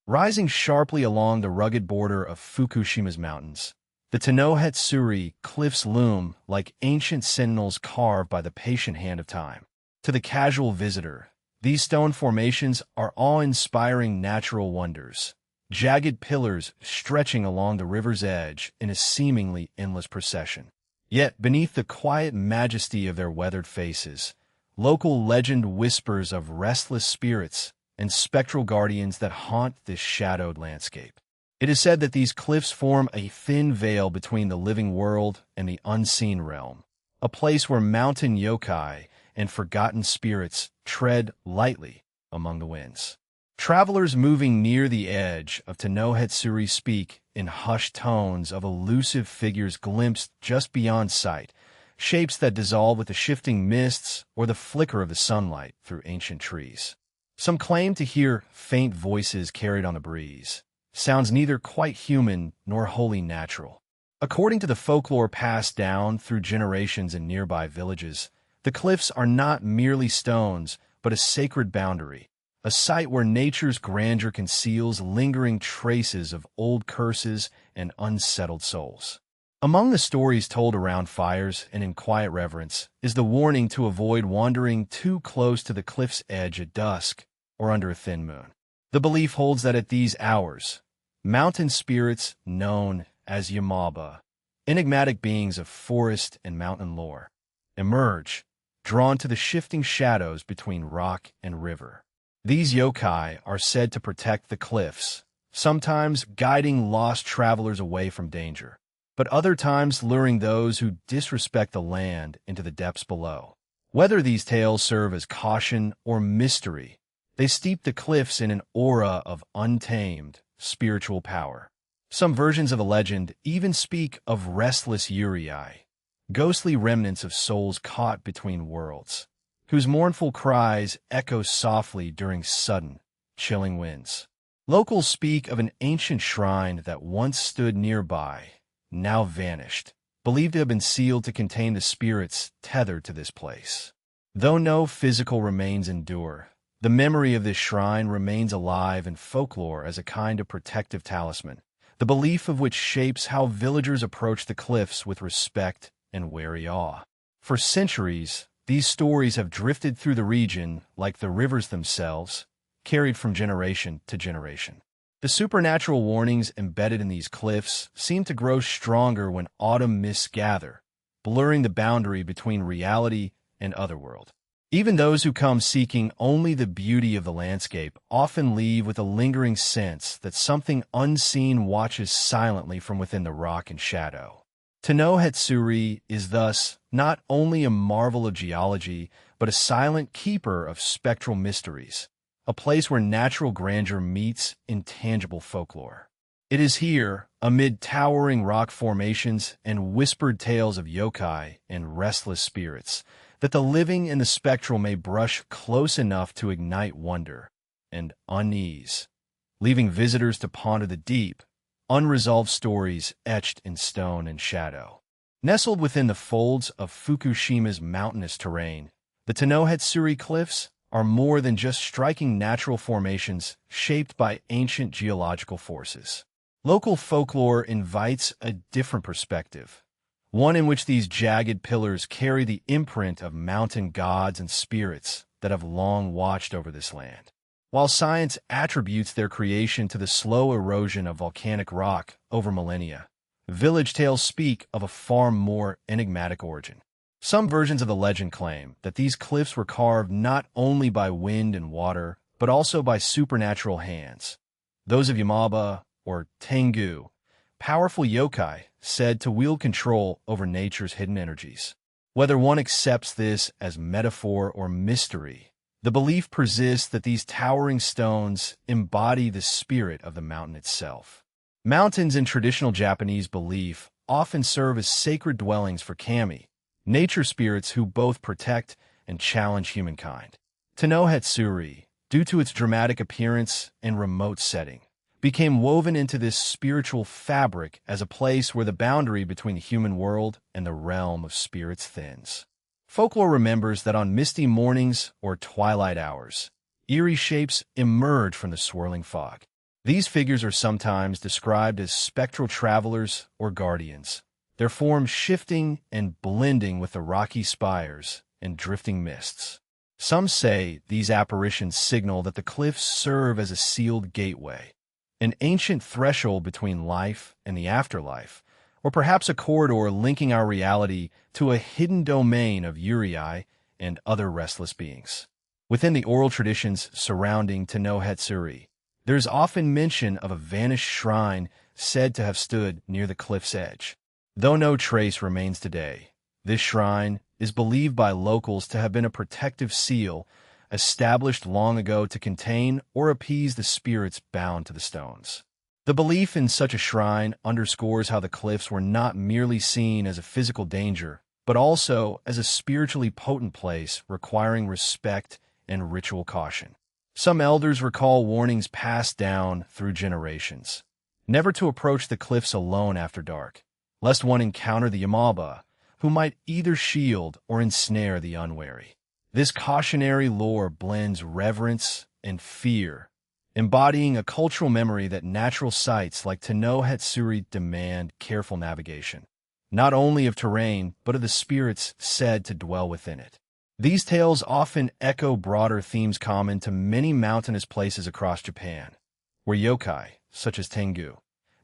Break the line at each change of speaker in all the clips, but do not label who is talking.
Rising sharply along the rugged border of Fukushima's mountains, the Tō-no-Hetsuri cliffs loom like ancient sentinels carved by the patient hand of time. To the casual visitor, these stone formations are awe-inspiring natural wonders, jagged pillars stretching along the river's edge in a seemingly endless procession. Yet, beneath the quiet majesty of their weathered faces, local legend whispers of restless spirits and spectral guardians that haunt this shadowed landscape. It is said that these cliffs form a thin veil between the living world and the unseen realm, a place where mountain yokai and forgotten spirits tread lightly among the winds. Travelers moving near the edge of Tō-no-Hetsuri speak in hushed tones of elusive figures glimpsed just beyond sight, shapes that dissolve with the shifting mists or the flicker of the sunlight through ancient trees. Some claim to hear faint voices carried on the breeze, sounds neither quite human nor wholly natural. According to the folklore passed down through generations in nearby villages, the cliffs are not merely stones, but a sacred boundary, a site where nature's grandeur conceals lingering traces of old curses and unsettled souls. Among the stories told around fires and in quiet reverence is the warning to avoid wandering too close to the cliff's edge at dusk or under a thin moon. The belief holds that at these hours, mountain spirits known as Yamaba, enigmatic beings of forest and mountain lore, emerge, drawn to the shifting shadows between rock and river. These yokai are said to protect the cliffs, sometimes guiding lost travelers away from danger, but other times luring those who disrespect the land into the depths below. Whether these tales serve as caution or mystery, they steep the cliffs in an aura of untamed spiritual power. Some versions of the legend even speak of restless Yurei, ghostly remnants of souls caught between worlds, whose mournful cries echo softly during sudden, chilling winds. Locals speak of an ancient shrine that once stood nearby, now vanished, believed to have been sealed to contain the spirits tethered to this place. Though no physical remains endure, the memory of this shrine remains alive in folklore as a kind of protective talisman, the belief of which shapes how villagers approach the cliffs with respect and wary awe. For centuries, these stories have drifted through the region like the rivers themselves, carried from generation to generation. The supernatural warnings embedded in these cliffs seem to grow stronger when autumn mists gather, blurring the boundary between reality and otherworld. Even those who come seeking only the beauty of the landscape often leave with a lingering sense that something unseen watches silently from within the rock and shadow. Tō-no-Hetsuri is thus not only a marvel of geology, but a silent keeper of spectral mysteries, a place where natural grandeur meets intangible folklore. It is here, amid towering rock formations and whispered tales of yokai and restless spirits, that the living and the spectral may brush close enough to ignite wonder and unease, leaving visitors to ponder the deep, unresolved stories etched in stone and shadow. Nestled within the folds of Fukushima's mountainous terrain, the Tō-no-Hetsuri cliffs are more than just striking natural formations shaped by ancient geological forces. Local folklore invites a different perspective, one in which these jagged pillars carry the imprint of mountain gods and spirits that have long watched over this land. While science attributes their creation to the slow erosion of volcanic rock over millennia, village tales speak of a far more enigmatic origin. Some versions of the legend claim that these cliffs were carved not only by wind and water, but also by supernatural hands, those of Yamaba or Tengu, powerful yokai said to wield control over nature's hidden energies. Whether one accepts this as metaphor or mystery, the belief persists that these towering stones embody the spirit of the mountain itself. Mountains in traditional Japanese belief often serve as sacred dwellings for kami, nature spirits who both protect and challenge humankind. Tō-no-Hetsuri, due to its dramatic appearance and remote setting, became woven into this spiritual fabric as a place where the boundary between the human world and the realm of spirits thins. Folklore remembers that on misty mornings or twilight hours, eerie shapes emerge from the swirling fog. These figures are sometimes described as spectral travelers or guardians, their forms shifting and blending with the rocky spires and drifting mists. Some say these apparitions signal that the cliffs serve as a sealed gateway, an ancient threshold between life and the afterlife, or perhaps a corridor linking our reality to a hidden domain of Uri and other restless beings. Within the oral traditions surrounding Tō-no-Hetsuri, there is often mention of a vanished shrine said to have stood near the cliff's edge. Though no trace remains today, this shrine is believed by locals to have been a protective seal established long ago to contain or appease the spirits bound to the stones. The belief in such a shrine underscores how the cliffs were not merely seen as a physical danger, but also as a spiritually potent place requiring respect and ritual caution. Some elders recall warnings passed down through generations, never to approach the cliffs alone after dark, lest one encounter the Yamaba, who might either shield or ensnare the unwary. This cautionary lore blends reverence and fear, embodying a cultural memory that natural sites like Tō-no-Hetsuri demand careful navigation, not only of terrain, but of the spirits said to dwell within it. These tales often echo broader themes common to many mountainous places across Japan, where yokai, such as Tengu,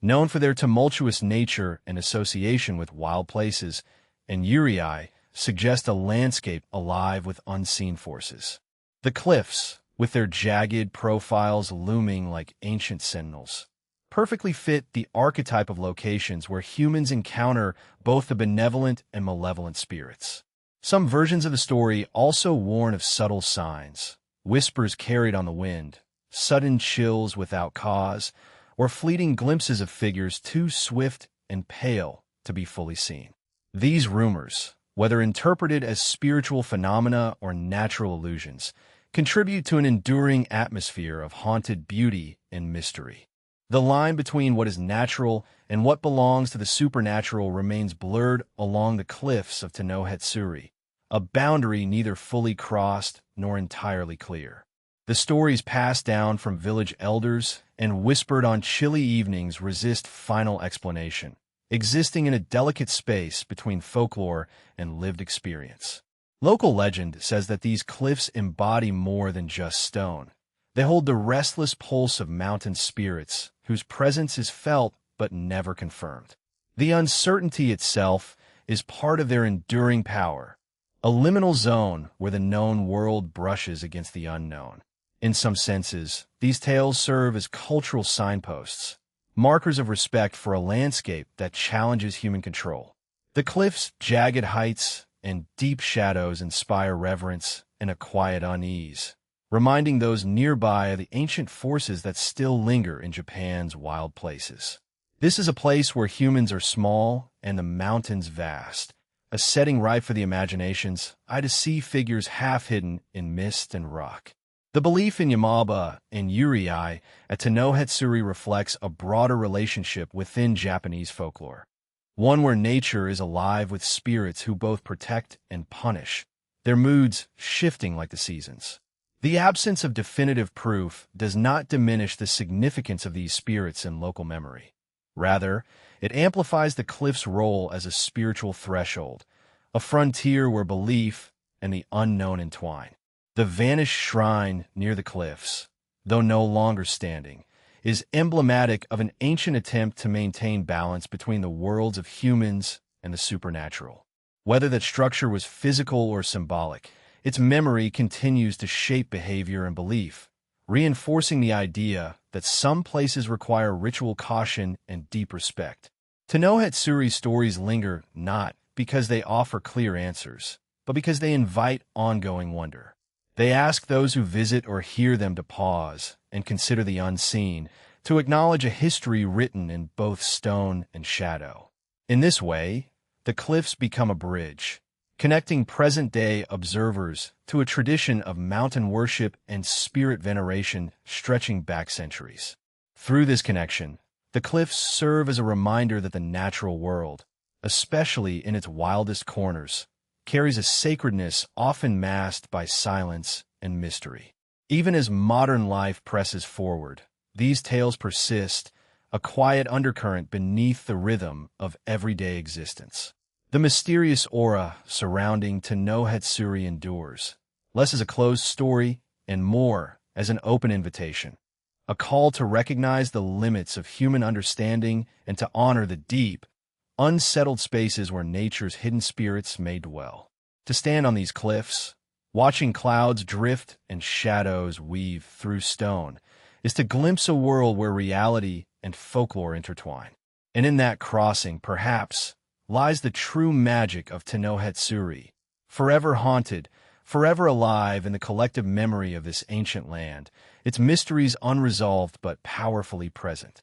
known for their tumultuous nature and association with wild places, and Uri suggest a landscape alive with unseen forces. The cliffs, with their jagged profiles looming like ancient sentinels, perfectly fit the archetype of locations where humans encounter both the benevolent and malevolent spirits. Some versions of the story also warn of subtle signs, whispers carried on the wind, sudden chills without cause, or fleeting glimpses of figures too swift and pale to be fully seen. These rumors, whether interpreted as spiritual phenomena or natural illusions, contribute to an enduring atmosphere of haunted beauty and mystery. The line between what is natural and what belongs to the supernatural remains blurred along the cliffs of Tō-no-Hetsuri, a boundary neither fully crossed nor entirely clear. The stories passed down from village elders and whispered on chilly evenings resist final explanation, existing in a delicate space between folklore and lived experience. Local legend says that these cliffs embody more than just stone. They hold the restless pulse of mountain spirits, whose presence is felt but never confirmed. The uncertainty itself is part of their enduring power, a liminal zone where the known world brushes against the unknown. In some senses, these tales serve as cultural signposts, markers of respect for a landscape that challenges human control. The cliffs' jagged heights and deep shadows inspire reverence and a quiet unease, reminding those nearby of the ancient forces that still linger in Japan's wild places. This is a place where humans are small and the mountains vast, a setting ripe for the imagination's eye to see figures half hidden in mist and rock. The belief in Yamaba and Uri at Tō-no-Hetsuri reflects a broader relationship within Japanese folklore, one where nature is alive with spirits who both protect and punish, their moods shifting like the seasons. The absence of definitive proof does not diminish the significance of these spirits in local memory. Rather, it amplifies the cliff's role as a spiritual threshold, a frontier where belief and the unknown entwine. The vanished shrine near the cliffs, though no longer standing, is emblematic of an ancient attempt to maintain balance between the worlds of humans and the supernatural. Whether that structure was physical or symbolic, its memory continues to shape behavior and belief, reinforcing the idea that some places require ritual caution and deep respect. Tō-no-Hetsuri's stories linger not because they offer clear answers, but because they invite ongoing wonder. They ask those who visit or hear them to pause and consider the unseen, to acknowledge a history written in both stone and shadow. In this way, the cliffs become a bridge, connecting present-day observers to a tradition of mountain worship and spirit veneration stretching back centuries. Through this connection, the cliffs serve as a reminder that the natural world, especially in its wildest corners, carries a sacredness often masked by silence and mystery. Even as modern life presses forward, these tales persist, a quiet undercurrent beneath the rhythm of everyday existence. The mysterious aura surrounding Tō-no-Hetsuri endures, less as a closed story and more as an open invitation, a call to recognize the limits of human understanding and to honor the deep, unsettled spaces where nature's hidden spirits may dwell. To stand on these cliffs, watching clouds drift and shadows weave through stone, is to glimpse a world where reality and folklore intertwine. And in that crossing, perhaps, lies the true magic of Tō-no-Hetsuri, forever haunted, forever alive in the collective memory of this ancient land, its mysteries unresolved but powerfully present.